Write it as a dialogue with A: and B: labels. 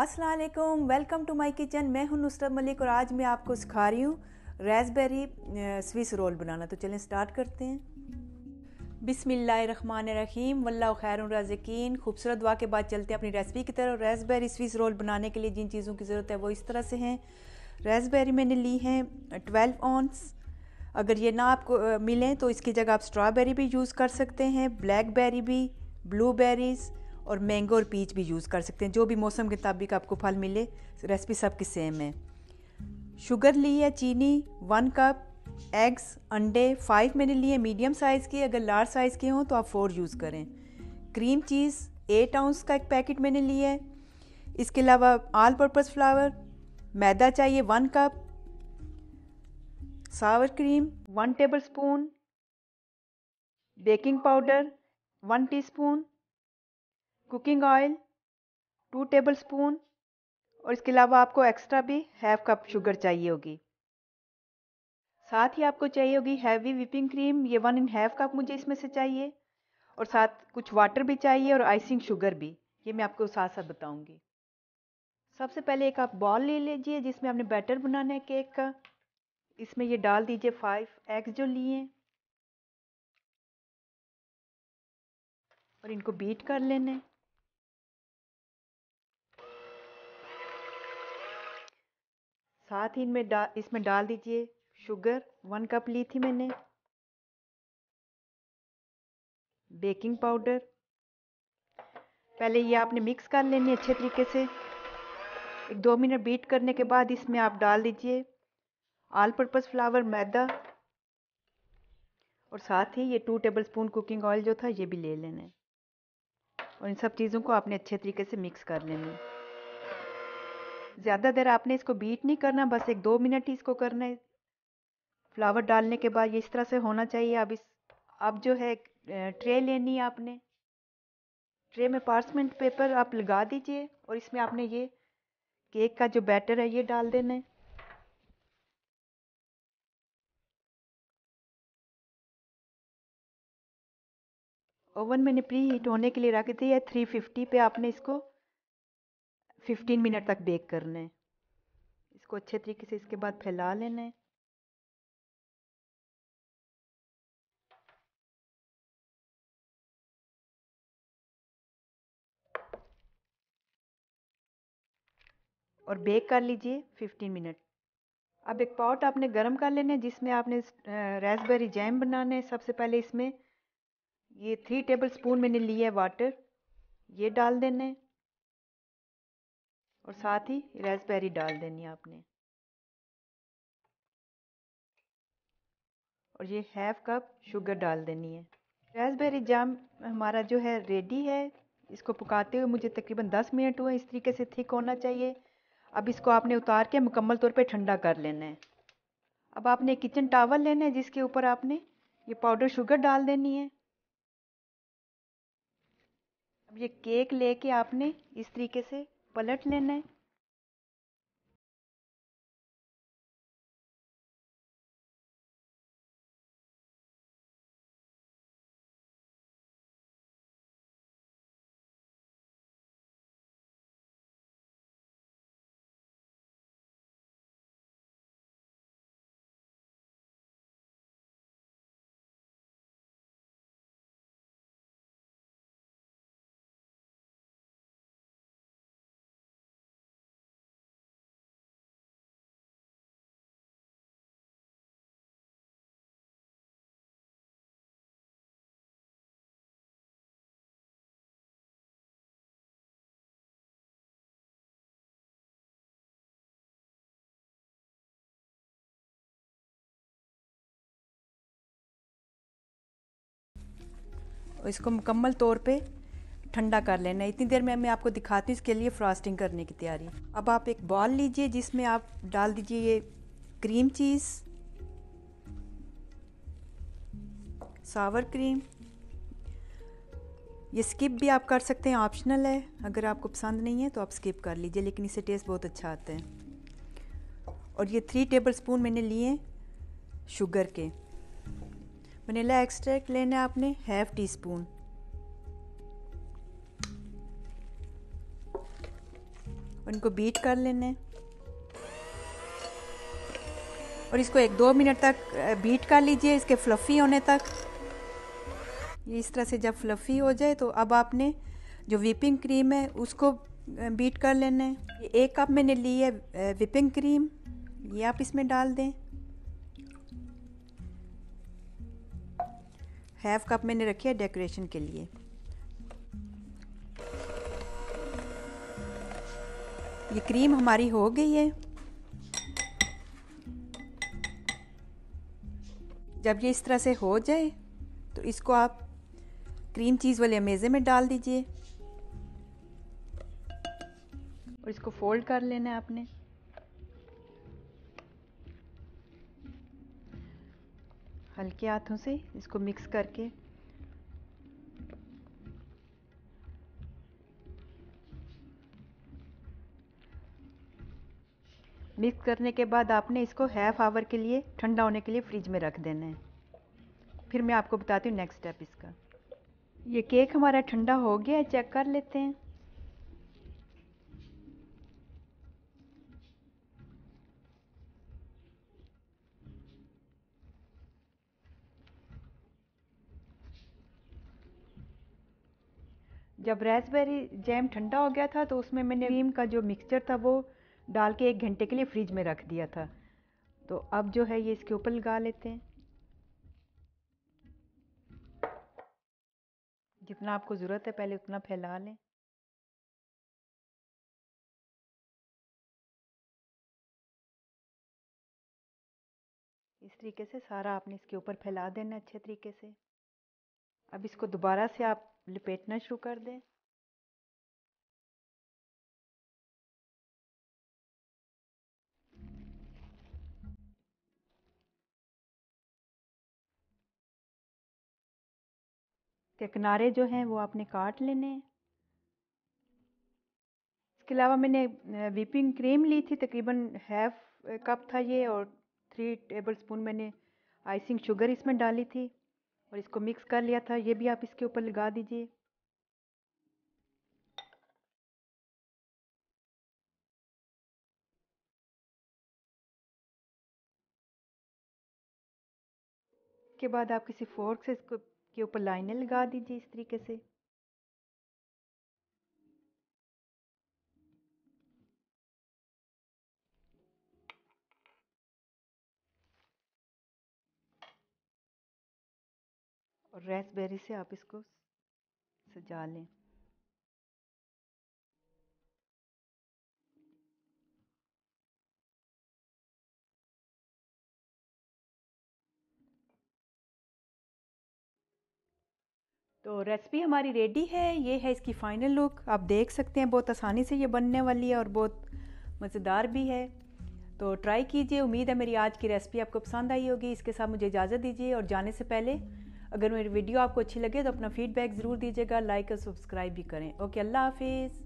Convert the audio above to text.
A: अस्सलाम वालेकुम, welcome to my kitchen. मैं हूं नुसरत मलिक और आज मैं आपको सिखा रही हूँ रेस्पबेरी स्विस रोल बनाना। तो चलें स्टार्ट करते हैं। बिस्मिल्लाहिर्रहमानिर्रहीम, वल्लाहु खैरुर राज़िकीन। खूबसूरत दुआ के बाद चलते हैं अपनी रेसिपी की तरफ। रेस्पबेरी स्विस रोल बनाने के लिए जिन चीज़ों की ज़रूरत है वो इस तरह से हैं। रेस्पबेरी मैंने ली हैं 12 ऑन्स। अगर ये ना आपको मिलें तो इसकी जगह आप स्ट्रॉबेरी भी यूज़ कर सकते हैं, ब्लैकबेरी भी, ब्लूबेरीज़ और मैंगो और पीच भी यूज़ कर सकते हैं। जो भी मौसम के मुताबिक आपको फल मिले, रेसिपी सबकी सेम है। शुगर ली है, चीनी 1 कप, एग्स अंडे 5 मैंने लिए मीडियम साइज़ के। अगर लार्ज साइज़ के हों तो आप 4 यूज़ करें। क्रीम चीज़ 8 आउंस का एक पैकेट मैंने लिया है। इसके अलावा ऑल पर्पज़ फ्लावर, मैदा चाहिए 1 कप, सावर cream 1 table spoon, baking powder 1 teaspoon, cooking oil 2 table spoon और इसके अलावा आपको एक्स्ट्रा भी 1/2 कप शुगर चाहिए होगी। साथ ही आपको चाहिए होगी हैवी व्हिपिंग क्रीम, ये 1½ कप मुझे इसमें से चाहिए और साथ कुछ वाटर भी चाहिए और आइसिंग शुगर भी, ये मैं आपको साथ साथ बताऊंगी। सबसे पहले एक आप बॉल ले लीजिए जिसमें आपने बैटर बनाना है केक का। इसमें ये डाल दीजिए 5 एग्स जो लिए और इनको बीट कर लेना है। साथ ही इसमें डाल दीजिए शुगर 1 कप ली थी मैंने, बेकिंग पाउडर। पहले ये आपने मिक्स कर लेनी है अच्छे तरीके से। 1-2 मिनट बीट करने के बाद इसमें आप डाल दीजिए ऑल पर्पज़ फ्लावर, मैदा और साथ ही ये 2 टेबल स्पून कुकिंग ऑयल जो था ये भी ले लेना है और इन सब चीज़ों को आपने अच्छे तरीके से मिक्स कर लेना है। ज़्यादा देर आपने इसको बीट नहीं करना, बस 1-2 मिनट ही इसको करना है। फ्लावर डालने के बाद ये इस तरह से होना चाहिए। अब जो है ट्रे लेनी है आपने। ट्रे में पार्चमेंट पेपर आप लगा दीजिए और इसमें आपने ये केक का जो बैटर है ये डाल देना है। ओवन मैंने प्री हीट होने के लिए रख दी है 350 पे। आपने इसको 15 मिनट तक बेक करना है। इसको अच्छे तरीके से इसके बाद फैला लेना है। और बेक कर लीजिए 15 मिनट। अब एक पॉट आपने गरम कर लेना है जिसमें आपने रास्पबेरी जैम बनाना है। सबसे पहले इसमें ये 3 टेबल स्पून मैंने लिया है वाटर, ये डाल देना है और साथ ही रास्पबेरी डाल देनी है आपने और ये 1/2 कप शुगर डाल देनी है। रास्पबेरी जाम हमारा जो है रेडी है। इसको पकाते हुए मुझे तकरीबन 10 मिनट हुए। इस तरीके से थिक होना चाहिए। अब इसको आपने उतार के मुकम्मल तौर पे ठंडा कर लेना है। अब आपने किचन टॉवल लेना है जिसके ऊपर आपने ये पाउडर शुगर डाल देनी है। अब ये केक लेके आपने इस तरीके से पलट लेना है। और इसको मुकम्मल तौर पे ठंडा कर लेना है। इतनी देर में मैं आपको दिखाती हूँ इसके लिए फ्रॉस्टिंग करने की तैयारी। अब आप एक बॉल लीजिए जिसमें आप डाल दीजिए ये क्रीम चीज़, सावर क्रीम। ये स्किप भी आप कर सकते हैं, ऑप्शनल है। अगर आपको पसंद नहीं है तो आप स्किप कर लीजिए, लेकिन इससे टेस्ट बहुत अच्छा आता है। और ये 3 टेबल स्पून मैंने लिए शुगर के। वनीला एक्सट्रैक्ट लेना है आपने 1/2 टीस्पून और इनको बीट कर लेना है और इसको 1-2 मिनट तक बीट कर लीजिए इसके फ्लफ़ी होने तक। ये इस तरह से जब फ्लफ़ी हो जाए तो अब आपने जो व्हिपिंग क्रीम है उसको बीट कर लेना है। 1 कप मैंने ली है व्हिपिंग क्रीम, ये आप इसमें डाल दें। 1/2 कप मैंने रखी है डेकोरेशन के लिए। ये क्रीम हमारी हो गई है। जब ये इस तरह से हो जाए तो इसको आप क्रीम चीज़ वाले मेज़े में डाल दीजिए और इसको फोल्ड कर लेना है आपने। हल्के हाथों से इसको मिक्स करके मिक्स करने के बाद आपने इसको 1/2 आवर के लिए ठंडा होने के लिए फ्रिज में रख देना है। फिर मैं आपको बताती हूँ नेक्स्ट स्टेप इसका। ये केक हमारा ठंडा हो गया है, चेक कर लेते हैं। जब रास्पबेरी जैम ठंडा हो गया था तो उसमें मैंने क्रीम का जो मिक्सचर था वो डाल के 1 घंटे के लिए फ्रिज में रख दिया था। तो अब जो है ये इसके ऊपर लगा लेते हैं। जितना आपको ज़रूरत है पहले उतना फैला लें। इस तरीके से सारा आपने इसके ऊपर फैला देना अच्छे तरीके से। अब इसको दोबारा से आप लपेटना शुरू कर दें। के किनारे जो हैं वो आपने काट लेने हैं। इसके अलावा मैंने व्हिपिंग क्रीम ली थी, तकरीबन 1/2 कप था ये, और 3 टेबल स्पून मैंने आइसिंग शुगर इसमें डाली थी और इसको मिक्स कर लिया था। ये भी आप इसके ऊपर लगा दीजिए। के बाद आप किसी फोर्क से इसको के ऊपर लाइनें लगा दीजिए इस तरीके से। और रास्पबेरी से आप इसको सजा लें। तो रेसिपी हमारी रेडी है। ये है इसकी फ़ाइनल लुक। आप देख सकते हैं बहुत आसानी से ये बनने वाली है और बहुत मज़ेदार भी है। तो ट्राई कीजिए। उम्मीद है मेरी आज की रेसिपी आपको पसंद आई होगी। इसके साथ मुझे इजाज़त दीजिए और जाने से पहले अगर मेरी वीडियो आपको अच्छी लगे तो अपना फ़ीडबैक ज़रूर दीजिएगा, लाइक और सब्सक्राइब भी करें। ओके, अल्लाह हाफिज़।